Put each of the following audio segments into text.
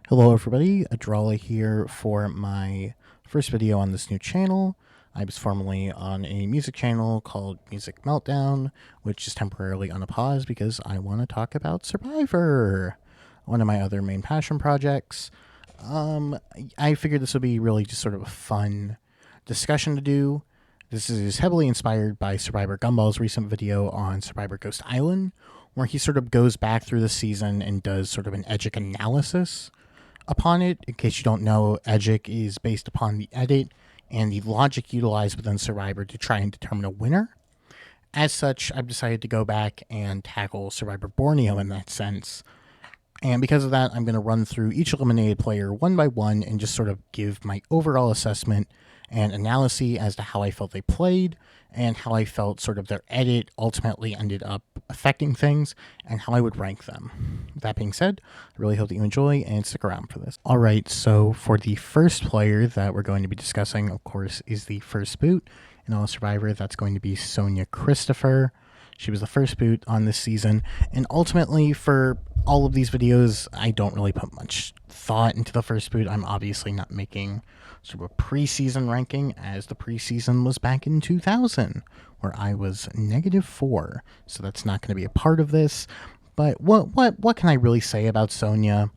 Hello everybody, Adrala here for my first video on this new channel. I was formerly on a music channel called Music Meltdown, which is temporarily on a pause because I want to talk about Survivor, one of my other main passion projects. I figured this would be really just sort of a fun discussion to do. This is heavily inspired by Survivor Gumball's recent video on Survivor Ghost Island, where he sort of goes back through the season and does sort of an Edgic analysis upon it. In case you don't know, Edgic is based upon the edit and the logic utilized within Survivor to try and determine a winner. As such, I've decided to go back and tackle Survivor Borneo in that sense. And because of that, I'm going to run through each eliminated player one by one and just sort of give my overall assessment and analysis as to how I felt they played and how I felt sort of their edit ultimately ended up affecting things and how I would rank them. That being said, I really hope that you enjoy and stick around for this. All right, so for the first player that we're going to be discussing, of course, is the first boot in all Survivor. That's going to be Sonia Christopher. She was the first boot on this season, and ultimately for all of these videos, I don't really put much thought into the first boot. I'm obviously not making sort of a preseason ranking, as the preseason was back in 2000, where I was -4, so that's not going to be a part of this. But what can I really say about Sonia?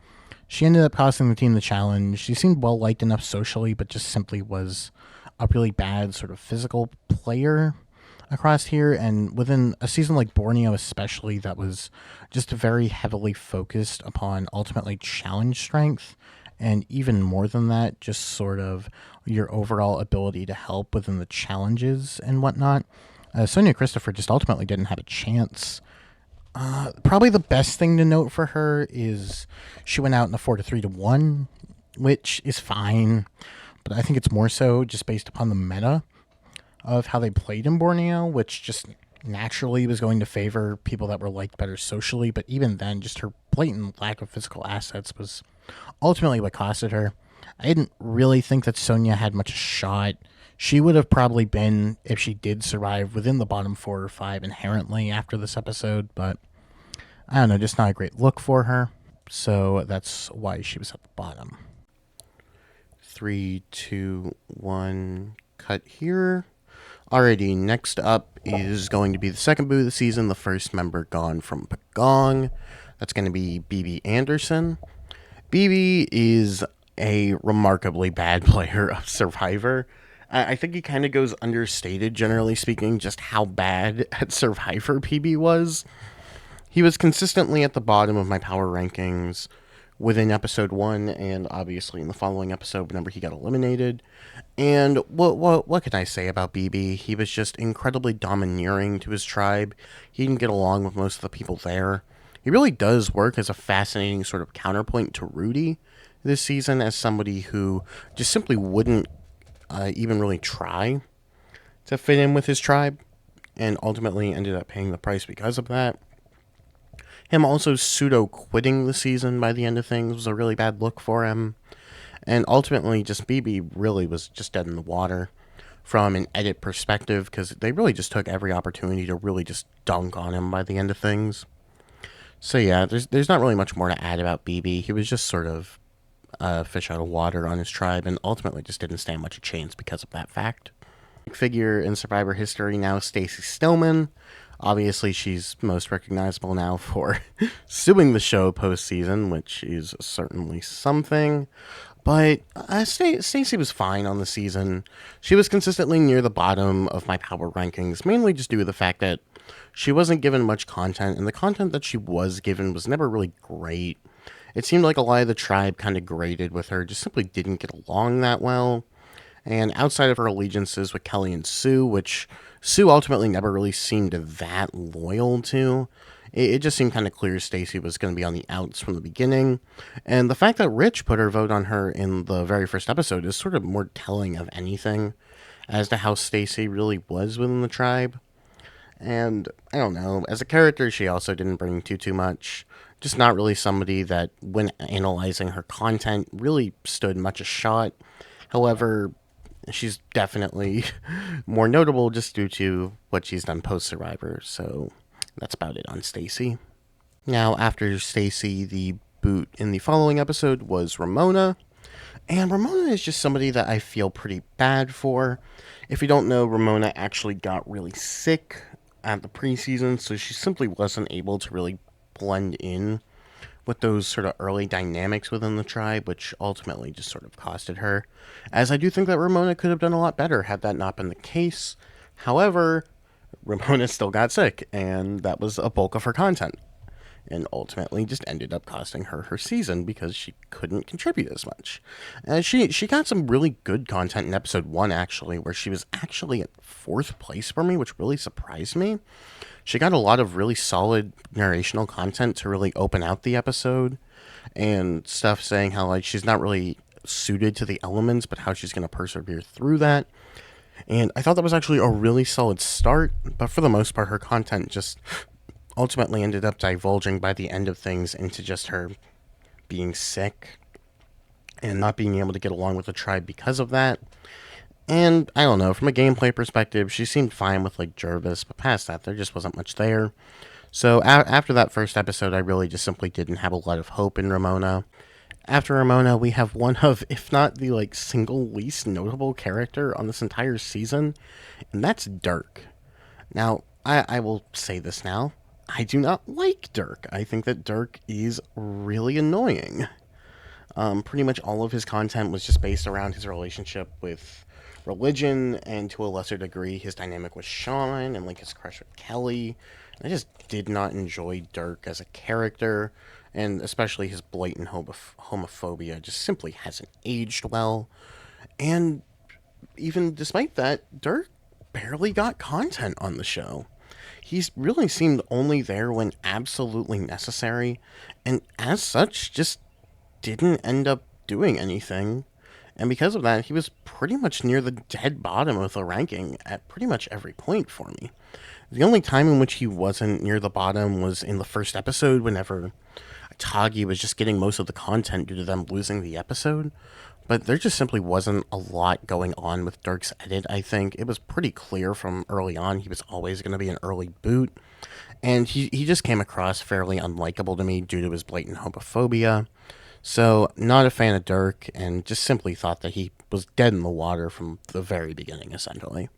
She ended up costing the team the challenge. She seemed well liked enough socially, but just simply was a really bad sort of physical player across here, and within a season like Borneo especially, that was just very heavily focused upon ultimately challenge strength, and even more than that, just sort of your overall ability to help within the challenges and whatnot. Sonia Christopher just ultimately didn't have a chance. Probably the best thing to note for her is she went out in a 4-3-1, which is fine, but I think it's more so just based upon the meta of how they played in Borneo, which just naturally was going to favor people that were liked better socially. But even then, just her blatant lack of physical assets was ultimately what costed her. I didn't really think that Sonia had much shot. She would have probably been, if she did survive, within the bottom 4 or 5 inherently after this episode, but I don't know, just not a great look for her. So that's why she was at the bottom. 3, 2, 1, cut here. Alrighty, next up is going to be the second boot of the season, the first member gone from Pagong. That's going to be BB Anderson. BB is a remarkably bad player of Survivor. I think he kind of goes understated, generally speaking, just how bad at Survivor PB was. He was consistently at the bottom of my power rankings within episode 1, and obviously in the following episode whenever he got eliminated. And what can I say about BB? He was just incredibly domineering to his tribe. He didn't get along with most of the people there. He really does work as a fascinating sort of counterpoint to Rudy this season, as somebody who just simply wouldn't even really try to fit in with his tribe, and ultimately ended up paying the price because of that. Him also pseudo-quitting the season by the end of things was a really bad look for him. And ultimately, just BB really was just dead in the water from an edit perspective, because they really just took every opportunity to really just dunk on him by the end of things. So yeah, there's not really much more to add about BB. He was just sort of a fish out of water on his tribe, and ultimately just didn't stand much a chance because of that fact. Figure in Survivor history now, Stacy Stillman. Obviously, she's most recognizable now for suing the show postseason, which is certainly something. But Stacy was fine on the season. She was consistently near the bottom of my power rankings, mainly just due to the fact that she wasn't given much content, and the content that she was given was never really great. It seemed like a lot of the tribe kind of grated with her, just simply didn't get along that well. And outside of her allegiances with Kelly and Sue, which Sue ultimately never really seemed that loyal to, it just seemed kind of clear Stacy was going to be on the outs from the beginning. And the fact that Rich put her vote on her in the very first episode is sort of more telling of anything as to how Stacy really was within the tribe. And I don't know, as a character, she also didn't bring too much. Just not really somebody that, when analyzing her content, really stood much a shot. However, she's definitely more notable just due to what she's done post-Survivor, so that's about it on Stacy. Now, after Stacy, the boot in the following episode was Ramona. And Ramona is just somebody that I feel pretty bad for. If you don't know, Ramona actually got really sick at the preseason, so she simply wasn't able to really blend in with those sort of early dynamics within the tribe, which ultimately just sort of costed her. As I do think that Ramona could have done a lot better had that not been the case. However, Ramona still got sick, and that was a bulk of her content. And ultimately just ended up costing her her season because she couldn't contribute as much. She got some really good content in episode 1, actually, where she was actually at 4th place for me, which really surprised me. She got a lot of really solid narrational content to really open out the episode, and stuff saying how like she's not really suited to the elements, but how she's going to persevere through that. And I thought that was actually a really solid start, but for the most part, her content just ultimately ended up divulging by the end of things into just her being sick and not being able to get along with the tribe because of that. And I don't know, from a gameplay perspective, she seemed fine with like Jervis, but past that, there just wasn't much there. So after that first episode, I really just simply didn't have a lot of hope in Ramona. After Ramona, we have one of, if not the like single least notable character on this entire season, and that's Dirk. Now, I will say this now. I do not like Dirk. I think that Dirk is really annoying. Pretty much all of his content was just based around his relationship with religion, and to a lesser degree, his dynamic with Sean and like his crush with Kelly. I just did not enjoy Dirk as a character, and especially his blatant homophobia just simply hasn't aged well. And even despite that, Dirk barely got content on the show. He's really seemed only there when absolutely necessary, and as such, just didn't end up doing anything. And because of that, he was pretty much near the dead bottom of the ranking at pretty much every point for me. The only time in which he wasn't near the bottom was in the first episode, whenever Tagi was just getting most of the content due to them losing the episode. But there just simply wasn't a lot going on with Dirk's edit, I think. It was pretty clear from early on he was always going to be an early boot. And he just came across fairly unlikable to me due to his blatant homophobia. So, not a fan of Dirk, and just simply thought that he was dead in the water from the very beginning, essentially.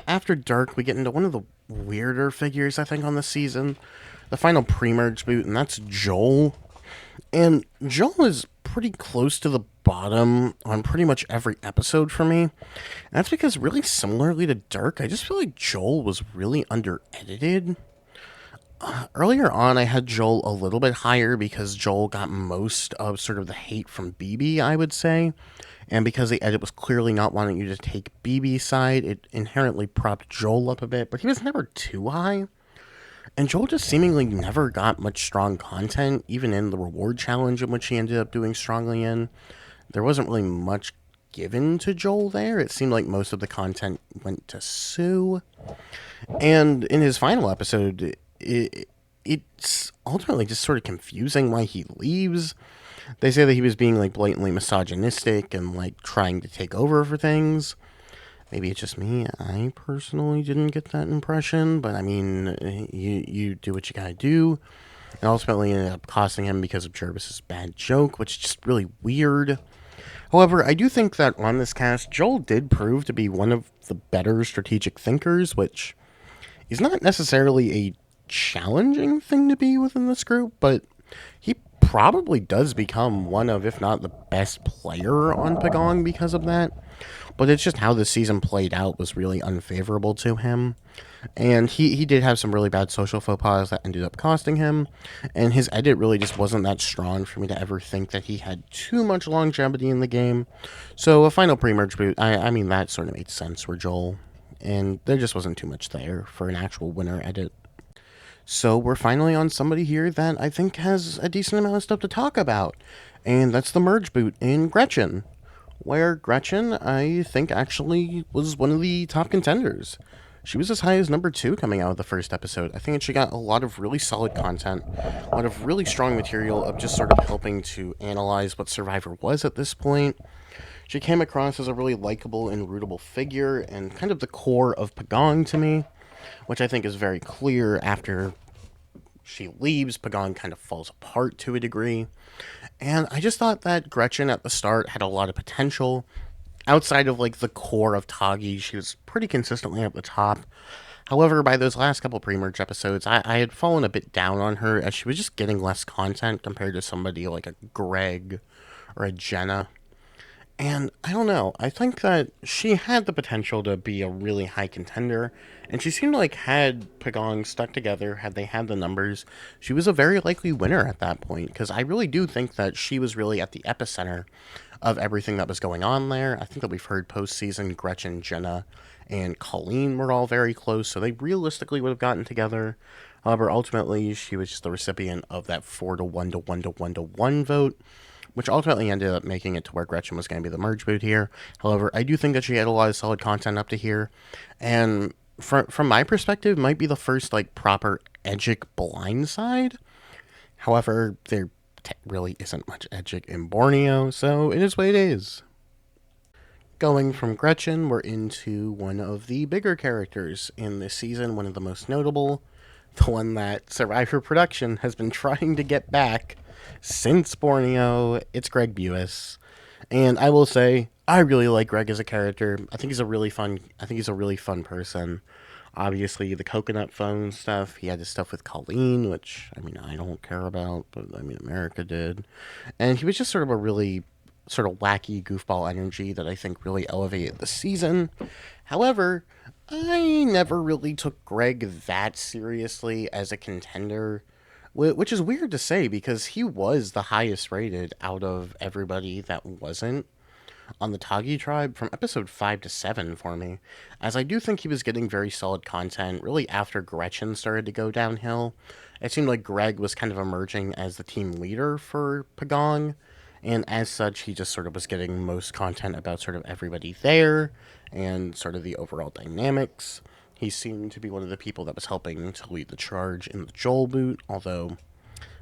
After Dirk, we get into one of the weirder figures, I think, on the season. The final pre-merge boot, and that's Joel. And Joel is pretty close to the bottom on pretty much every episode for me. And that's because, really similarly to Dirk, I just feel like Joel was really under-edited. Earlier on, I had Joel a little bit higher because Joel got most of sort of the hate from BB, I would say. And because the edit was clearly not wanting you to take BB's side, it inherently propped Joel up a bit, but he was never too high. And Joel just seemingly never got much strong content, even in the reward challenge in which he ended up doing strongly in. There wasn't really much given to Joel there. It seemed like most of the content went to Sue. And in his final episode, it's ultimately just sort of confusing why he leaves. They say that he was being like blatantly misogynistic and like trying to take over for things. Maybe it's just me. I personally didn't get that impression, but I mean, you do what you gotta do. And ultimately ended up costing him because of Jervis's bad joke, which is just really weird. However, I do think that on this cast, Joel did prove to be one of the better strategic thinkers, which is not necessarily a challenging thing to be within this group, but he probably does become one of, if not the best player on Pagong because of that. But it's just how the season played out was really unfavorable to him. And he did have some really bad social faux pas that ended up costing him. And his edit really just wasn't that strong for me to ever think that he had too much longevity in the game. So a final pre-merge boot, I mean, that sort of made sense for Joel. And there just wasn't too much there for an actual winner edit. So we're finally on somebody here that I think has a decent amount of stuff to talk about. And that's the merge boot in Gretchen, where Gretchen, I think, actually was one of the top contenders. She was as high as number 2 coming out of the first episode. I think she got a lot of really solid content, a lot of really strong material of just sort of helping to analyze what Survivor was at this point. She came across as a really likable and rootable figure and kind of the core of Pagong to me, which I think is very clear after she leaves, Pagan kind of falls apart to a degree. And I just thought that Gretchen at the start had a lot of potential. Outside of like the core of Tagi, she was pretty consistently at the top. However, by those last couple pre-merge episodes, I had fallen a bit down on her as she was just getting less content compared to somebody like a Greg or a Jenna. And I don't know, I think that she had the potential to be a really high contender, and she seemed like had Pagong stuck together, had they had the numbers, she was a very likely winner at that point, because I really do think that she was really at the epicenter of everything that was going on there. I think that we've heard postseason Gretchen, Jenna, and Colleen were all very close, so they realistically would have gotten together. However, ultimately, she was just the recipient of that 4 to 1 to 1 to 1 to 1 vote, which ultimately ended up making it to where Gretchen was going to be the merge boot here. However, I do think that she had a lot of solid content up to here, and from my perspective, might be the first like proper Edgic blindside. However, there really isn't much Edgic in Borneo, so it is what it is. Going from Gretchen, we're into one of the bigger characters in this season, one of the most notable, the one that Survivor Production has been trying to get back since Borneo. It's Greg Buis. And I will say, I really like Greg as a character. I think he's a really fun person. Obviously, the coconut phone stuff. He had his stuff with Colleen, which, I mean, I don't care about, but, I mean, America did. And he was just sort of a really sort of wacky goofball energy that I think really elevated the season. However, I never really took Greg that seriously as a contender, which is weird to say because he was the highest rated out of everybody that wasn't on the Tagi tribe from episode 5 to 7 for me, as I do think he was getting very solid content really after Gretchen started to go downhill. It seemed like Greg was kind of emerging as the team leader for Pagong, and as such, he just sort of was getting most content about sort of everybody there and sort of the overall dynamics. He seemed to be one of the people that was helping to lead the charge in the Joel boot, although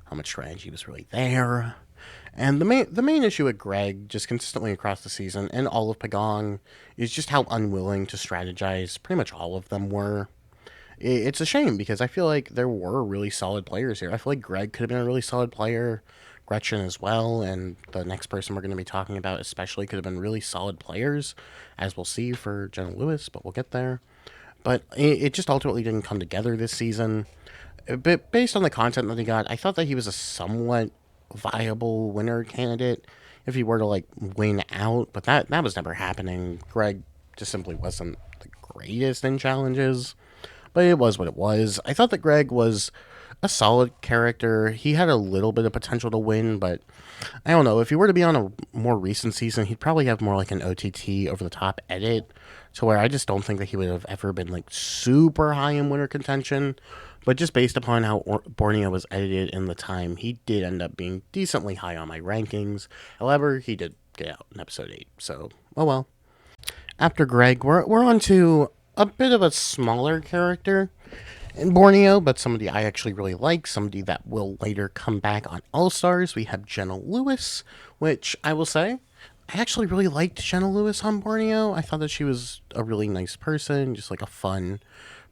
how much strategy was really there. And the main issue with Greg, just consistently across the season, and all of Pagong, is just how unwilling to strategize pretty much all of them were. It's a shame, because I feel like there were really solid players here. I feel like Greg could have been a really solid player, Gretchen as well, and the next person we're going to be talking about especially could have been really solid players, as we'll see for Jenna Lewis, but we'll get there. But it just ultimately didn't come together this season. But based on the content that he got, I thought that he was a somewhat viable winner candidate if he were to like win out, but that was never happening. Greg just simply wasn't the greatest in challenges, but it was what it was. I thought that Greg was a solid character. He had a little bit of potential to win, but I don't know, if he were to be on a more recent season, he'd probably have more like an OTT over the top edit, to where I just don't think that he would have ever been like super high in winner contention. But just based upon how Borneo was edited in the time, he did end up being decently high on my rankings. However, he did get out in episode 8, so oh well. After Greg, we're on to a bit of a smaller character in Borneo, but somebody I actually really like, somebody that will later come back on All-Stars. We have Jenna Lewis, which I will say, I actually really liked Jenna Lewis on Borneo. I thought that she was a really nice person, just like a fun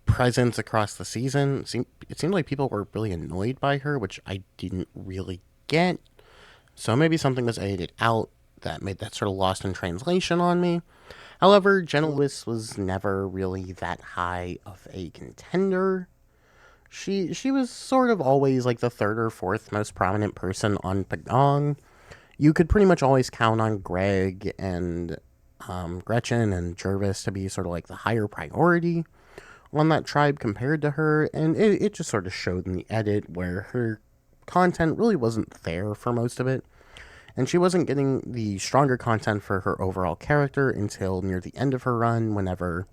presence across the season. It seemed like people were really annoyed by her, which I didn't really get. So maybe something was edited out that made that sort of lost in translation on me. However, Jenna Lewis was never really that high of a contender. She was sort of always like the third or fourth most prominent person on Pagong. You could pretty much always count on Greg and Gretchen and Jervis to be sort of like the higher priority on that tribe compared to her, and it just sort of showed in the edit where her content really wasn't there for most of it, and she wasn't getting the stronger content for her overall character until near the end of her run, whenever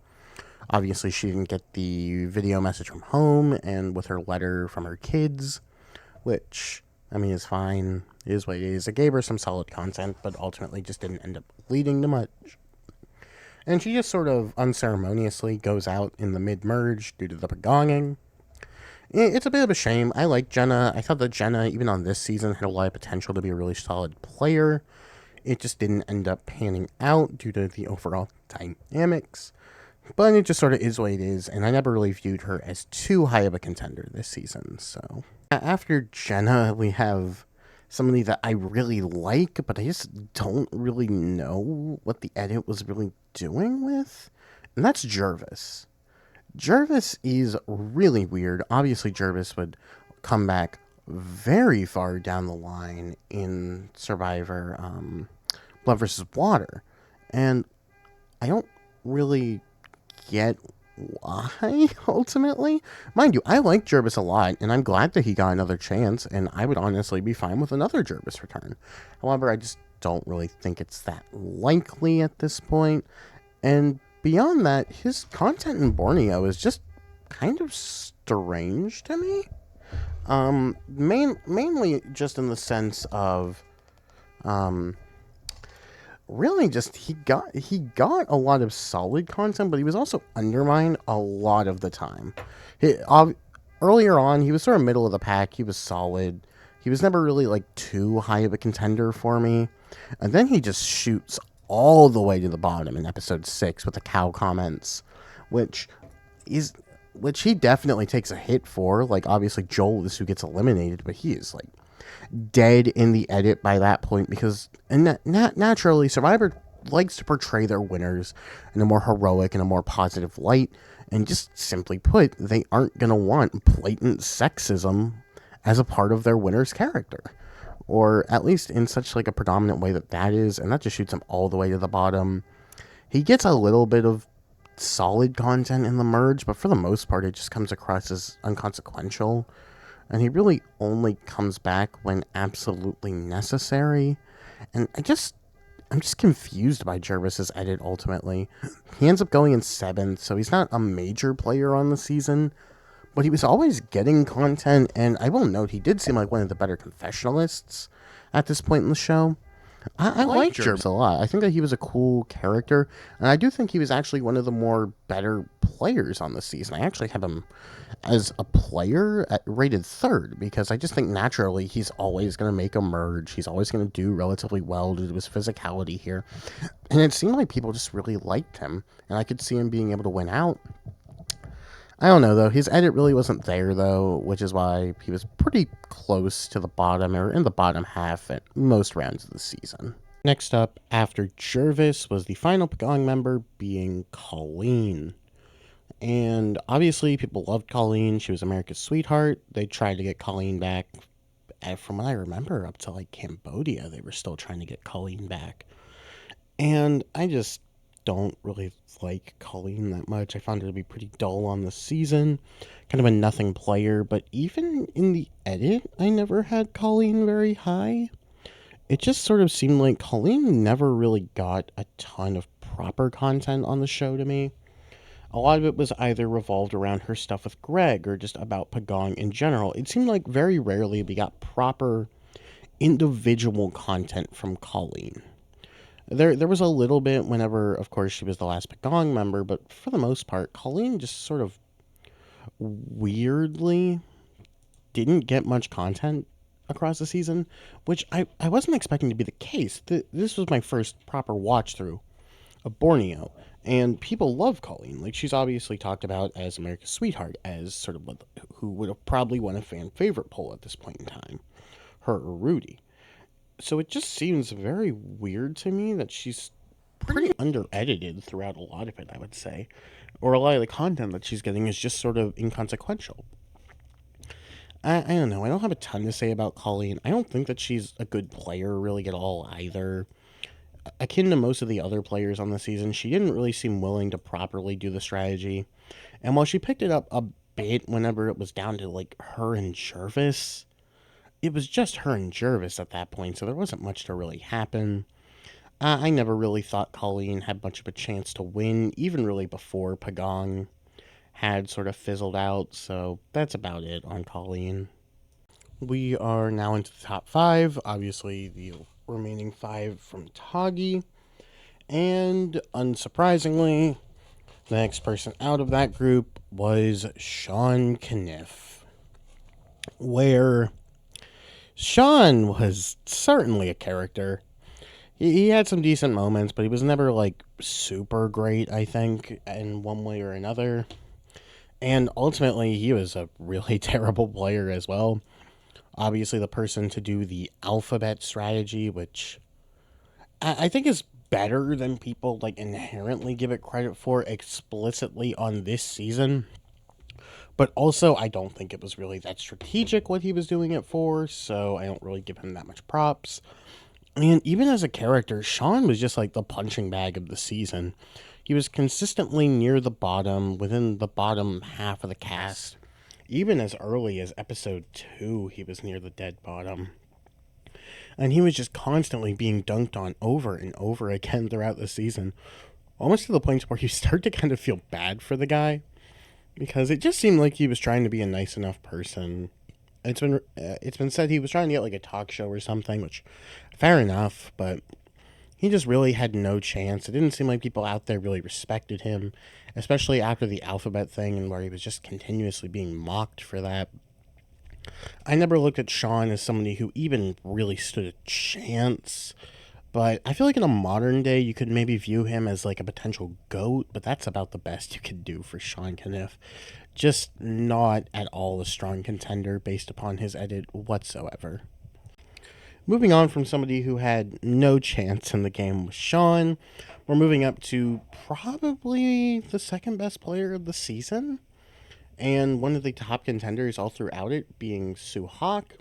obviously she didn't get the video message from home and with her letter from her kids, which, I mean, is fine, it is what it is. It gave her some solid content, but ultimately just didn't end up leading to much. And she just sort of unceremoniously goes out in the mid-merge due to the pagonging. It's a bit of a shame. I like Jenna. I thought that Jenna, even on this season, had a lot of potential to be a really solid player. It just didn't end up panning out due to the overall dynamics. But it just sort of is what it is, and I never really viewed her as too high of a contender this season. So after Jenna, we have somebody that I really like, but I just don't really know what the edit was really doing with, and that's Jervis. Jervis is really weird. Obviously, Jervis would come back very far down the line in Survivor Blood versus Water, and I don't really get why, ultimately. Mind you, I like Jervis a lot, and I'm glad that he got another chance, and I would honestly be fine with another Jervis return. However, I just don't really think it's that likely at this point. And beyond that, his content in Borneo is just kind of strange to me. Mainly just in the sense of, really just he got a lot of solid content, but he was also undermined a lot of the time. Earlier on, he was sort of middle of the pack. He was solid. He was never really like too high of a contender for me. And then he just shoots all the way to the bottom in episode 6 with the cow comments, which he definitely takes a hit for. Like, obviously Joel is who gets eliminated, but he is like dead in the edit by that point, because naturally Survivor likes to portray their winners in a more heroic and a more positive light, and just simply put, they aren't going to want blatant sexism as a part of their winner's character, or at least in such like a predominant way that is, and that just shoots him all the way to the bottom. He gets a little bit of solid content in the merge, but for the most part it just comes across as inconsequential, and he really only comes back when absolutely necessary. And I'm just confused by Jervis's edit ultimately. He ends up going in 7th, so he's not a major player on the season, but he was always getting content, and I will note he did seem like one of the better confessionalists at this point in the show. I like Jervis a lot. I think that he was a cool character, and I do think he was actually one of the more better players on the season. I actually have him as a player rated 3rd, because I just think naturally he's always going to make a merge. He's always going to do relatively well due to his physicality here. And it seemed like people just really liked him, and I could see him being able to win out. I don't know, though. His edit really wasn't there, though, which is why he was pretty close to the bottom, or in the bottom half at most rounds of the season. Next up, after Jervis, was the final Pagong member, being Colleen. And obviously, people loved Colleen. She was America's sweetheart. They tried to get Colleen back. From what I remember, up to like Cambodia, they were still trying to get Colleen back. And I just don't really like Colleen that much. I found her to be pretty dull on the season, kind of a nothing player, but even in the edit, I never had Colleen very high. It just sort of seemed like Colleen never really got a ton of proper content on the show to me. A lot of it was either revolved around her stuff with Greg or just about Pagong in general. It seemed like very rarely we got proper individual content from Colleen. There was a little bit whenever, of course, she was the last Pagong member, but for the most part, Colleen just sort of weirdly didn't get much content across the season, which I wasn't expecting to be the case. This was my first proper watch through of Borneo, and people love Colleen. Like, she's obviously talked about as America's sweetheart, as sort of who would have probably won a fan favorite poll at this point in time, her or Rudy. So it just seems very weird to me that she's pretty under-edited throughout a lot of it, I would say. Or a lot of the content that she's getting is just sort of inconsequential. I don't know. I don't have a ton to say about Colleen. I don't think that she's a good player really at all either. Akin to most of the other players on the season, she didn't really seem willing to properly do the strategy. And while she picked it up a bit whenever it was down to like her and Jervis, it was just her and Jervis at that point, so there wasn't much to really happen. I never really thought Colleen had much of a chance to win, even really before Pagong had sort of fizzled out, so that's about it on Colleen. We are now into the top 5, obviously the remaining 5 from Tagi, and unsurprisingly, the next person out of that group was Sean Kniff, where Sean was certainly a character. he had some decent moments, but he was never like super great, I think, in one way or another. And ultimately, he was a really terrible player as well. Obviously, the person to do the alphabet strategy, which I think is better than people like inherently give it credit for explicitly on this season. But also, I don't think it was really that strategic what he was doing it for, so I don't really give him that much props. And even as a character, Sean was just like the punching bag of the season. He was consistently near the bottom, within the bottom half of the cast. Even as early as episode 2, he was near the dead bottom. And he was just constantly being dunked on over and over again throughout the season. Almost to the point where you start to kind of feel bad for the guy. Because it just seemed like he was trying to be a nice enough person. It's been said he was trying to get like a talk show or something, which fair enough, but he just really had no chance. It didn't seem like people out there really respected him, especially after the alphabet thing and where he was just continuously being mocked for that. I never looked at Sean as somebody who even really stood a chance, but I feel like in a modern day you could maybe view him as like a potential GOAT, but that's about the best you could do for Sean Caniff. Just not at all a strong contender based upon his edit whatsoever. Moving on from somebody who had no chance in the game with Sean, we're moving up to probably the second best player of the season, and one of the top contenders all throughout it being Sue Hawk,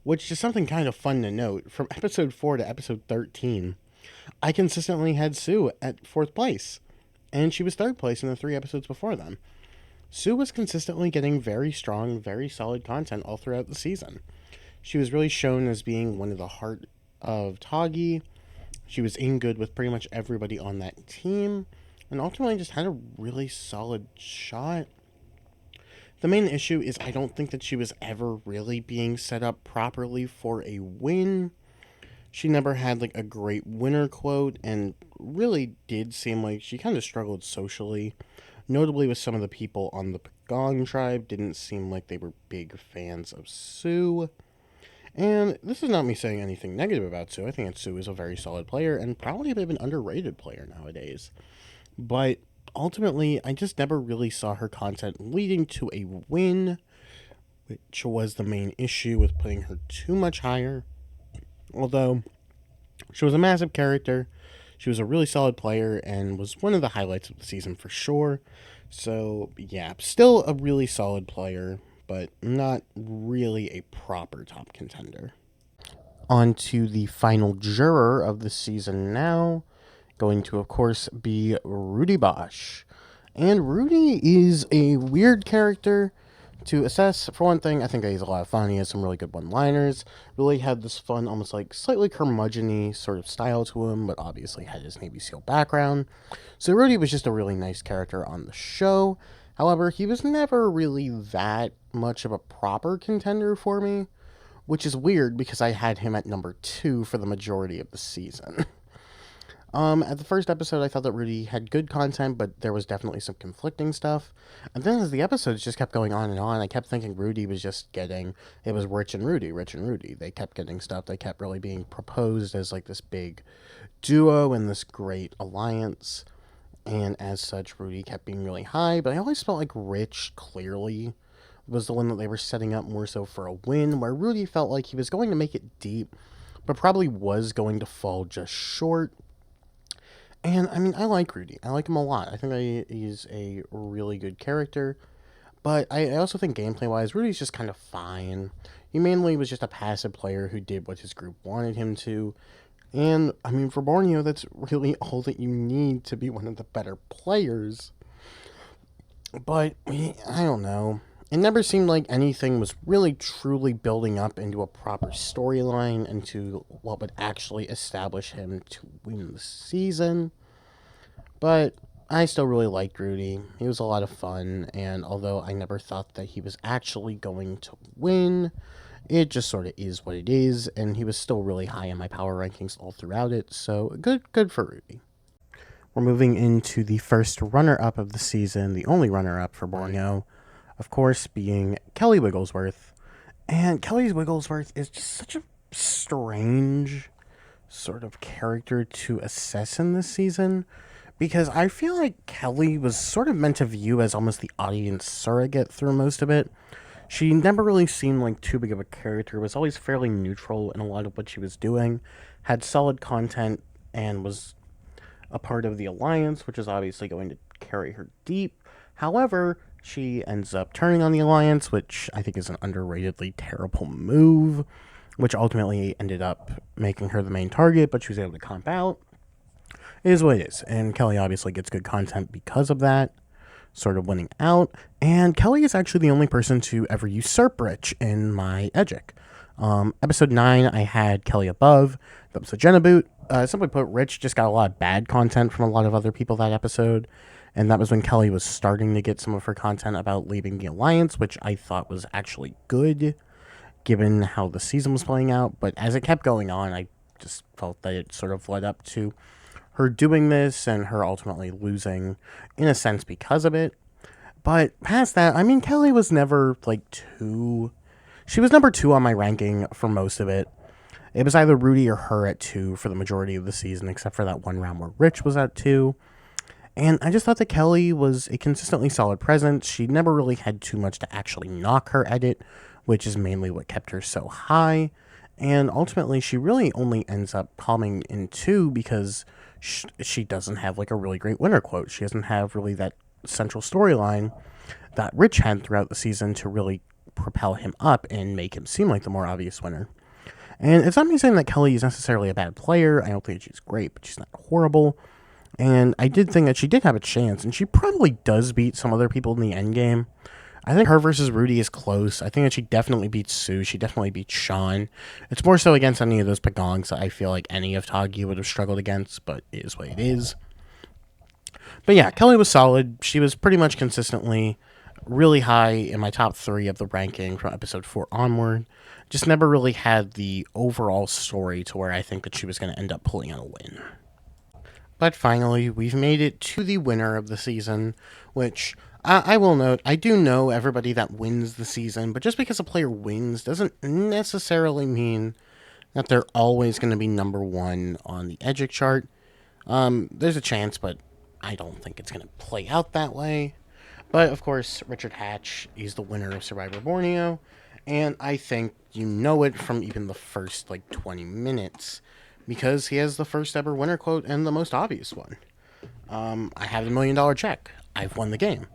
which is something kind of fun to note. From episode 4 to episode 13, I consistently had Sue at 4th place, and she was 3rd place in the 3 episodes before them. Sue was consistently getting very strong, very solid content all throughout the season. She was really shown as being one of the heart of Toggy. She was in good with pretty much everybody on that team, and ultimately just had a really solid shot. The main issue is I don't think that she was ever really being set up properly for a win. She never had like a great winner quote, and really did seem like she kind of struggled socially. Notably with some of the people on the Pagong tribe didn't seem like they were big fans of Sue. And this is not me saying anything negative about Sue. I think that Sue is a very solid player and probably a bit of an underrated player nowadays. But ultimately, I just never really saw her content leading to a win, which was the main issue with putting her too much higher. Although she was a massive character, she was a really solid player and was one of the highlights of the season for sure. So, yeah, still a really solid player, but not really a proper top contender. On to the final juror of the season now. Going to, of course, be Rudy Bosch. And Rudy is a weird character to assess. For one thing, I think that he's a lot of fun. He has some really good one-liners. Really had this fun, almost like slightly curmudgeon-y sort of style to him, but obviously had his Navy SEAL background. So Rudy was just a really nice character on the show. However, he was never really that much of a proper contender for me, which is weird because I had him at number 2 for the majority of the season. At the first episode, I thought that Rudy had good content, but there was definitely some conflicting stuff. And then as the episodes just kept going on and on, I kept thinking Rudy was just getting, it was Rich and Rudy, Rich and Rudy. They kept getting stuff. They kept really being proposed as like this big duo and this great alliance. And as such, Rudy kept being really high, but I always felt like Rich clearly was the one that they were setting up more so for a win, where Rudy felt like he was going to make it deep, but probably was going to fall just short. And I mean, I like Rudy. I like him a lot. I think he's a really good character. But I also think gameplay wise, Rudy's just kind of fine. He mainly was just a passive player who did what his group wanted him to. And I mean, for Borneo, that's really all that you need to be one of the better players. But I don't know. It never seemed like anything was really truly building up into a proper storyline, into what would actually establish him to win the season. But I still really liked Rudy. He was a lot of fun, and although I never thought that he was actually going to win, it just sort of is what it is, and he was still really high in my power rankings all throughout it, so good for Rudy. We're moving into the first runner-up of the season, the only runner-up for Borneo, of course, being Kelly Wigglesworth. And Kelly Wigglesworth is just such a strange sort of character to assess in this season because I feel like Kelly was sort of meant to view as almost the audience surrogate through most of it. She never really seemed like too big of a character, was always fairly neutral in a lot of what she was doing, had solid content, and was a part of the Alliance, which is obviously going to carry her deep. However, she ends up turning on the Alliance, which I think is an underratedly terrible move, which ultimately ended up making her the main target, but she was able to comp out. It is what it is, and Kelly obviously gets good content because of that, sort of winning out. And Kelly is actually the only person to ever usurp Rich in my Edgic. Episode 9, I had Kelly above. That was a Jenna boot. Simply put, Rich just got a lot of bad content from a lot of other people that episode. And that was when Kelly was starting to get some of her content about leaving the Alliance, which I thought was actually good, given how the season was playing out. But as it kept going on, I just felt that it sort of led up to her doing this and her ultimately losing, in a sense, because of it. But past that, I mean, Kelly was never like too. She was number 2 on my ranking for most of it. It was either Rudy or her at 2 for the majority of the season, except for that one round where Rich was at 2. And I just thought that Kelly was a consistently solid presence. She never really had too much to actually knock her edit, which is mainly what kept her so high. And ultimately, she really only ends up coming in 2 because she doesn't have like a really great winner quote. She doesn't have really that central storyline that Rich had throughout the season to really propel him up and make him seem like the more obvious winner. And it's not me saying that Kelly is necessarily a bad player. I don't think she's great, but she's not horrible. And I did think that she did have a chance, and she probably does beat some other people in the end game. I think her versus Rudy is close. I think that she definitely beats Sue. She definitely beats Sean. It's more so against any of those Pagongs that I feel like any of Toggy would have struggled against, but it is what it is. But yeah, Kelly was solid. She was pretty much consistently really high in my top 3 of the ranking from episode 4 onward. Just never really had the overall story to where I think that she was going to end up pulling out a win. But finally, we've made it to the winner of the season, which I will note, I do know everybody that wins the season, but just because a player wins doesn't necessarily mean that they're always going to be number 1 on the Edgic chart. There's a chance, but I don't think it's going to play out that way. But of course, Richard Hatch is the winner of Survivor Borneo, and I think you know it from even the first 20 minutes, because he has the first ever winner quote and the most obvious one. I have the $1 million check. I've won the game.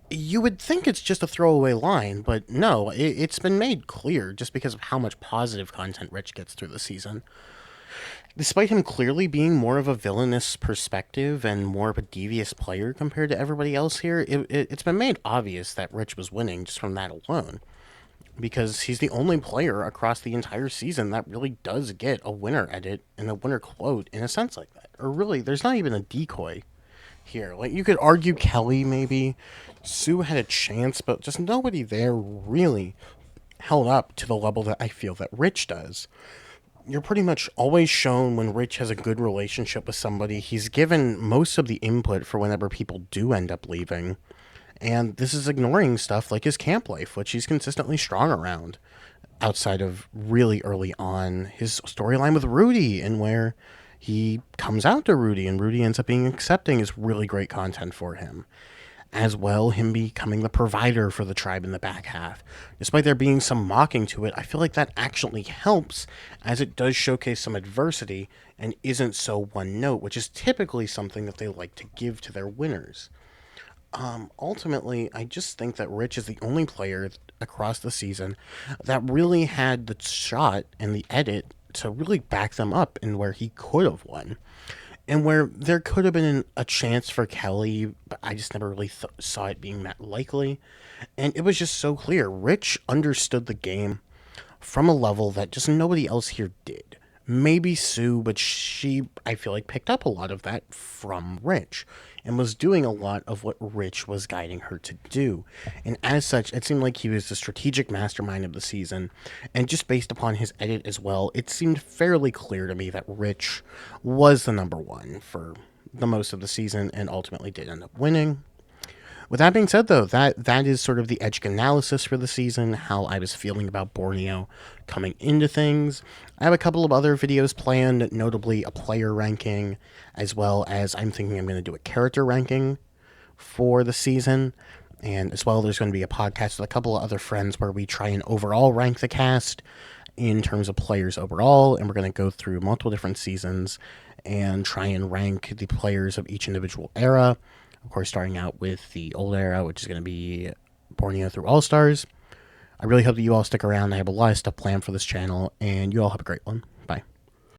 You would think it's just a throwaway line, but no, it's been made clear just because of how much positive content Rich gets through the season. Despite him clearly being more of a villainous perspective and more of a devious player compared to everybody else here, it's been made obvious that Rich was winning just from that alone. Because he's the only player across the entire season that really does get a winner edit and a winner quote in a sense like that. Or really, there's not even a decoy here. You could argue Kelly maybe. Sue had a chance, but just nobody there really held up to the level that I feel that Rich does. You're pretty much always shown when Rich has a good relationship with somebody. He's given most of the input for whenever people do end up leaving. And this is ignoring stuff like his camp life, which he's consistently strong around, outside of really early on his storyline with Rudy, and where he comes out to Rudy and Rudy ends up being accepting, is really great content for him. As well, him becoming the provider for the tribe in the back half. Despite there being some mocking to it, I feel like that actually helps, as it does showcase some adversity and isn't so one note, which is typically something that they like to give to their winners. Ultimately, I just think that Rich is the only player across the season that really had the shot and the edit to really back them up in where he could have won. And where there could have been a chance for Kelly, but I just never really saw it being that likely. And it was just so clear. Rich understood the game from a level that just nobody else here did. Maybe Sue, but she, I feel like, picked up a lot of that from Rich and was doing a lot of what Rich was guiding her to do. And as such, it seemed like he was the strategic mastermind of the season. And just based upon his edit as well, it seemed fairly clear to me that Rich was the number 1 for the most of the season and ultimately did end up winning. With that being said, though, that is sort of the Edgic analysis for the season, how I was feeling about Borneo coming into things. I have a couple of other videos planned, notably a player ranking, as well as I'm thinking I'm going to do a character ranking for the season. And as well, there's going to be a podcast with a couple of other friends where we try and overall rank the cast in terms of players overall. And we're going to go through multiple different seasons and try and rank the players of each individual era. Of course, starting out with the old era, which is going to be Borneo through All Stars. I really hope that you all stick around. I have a lot of stuff planned for this channel, and you all have a great one.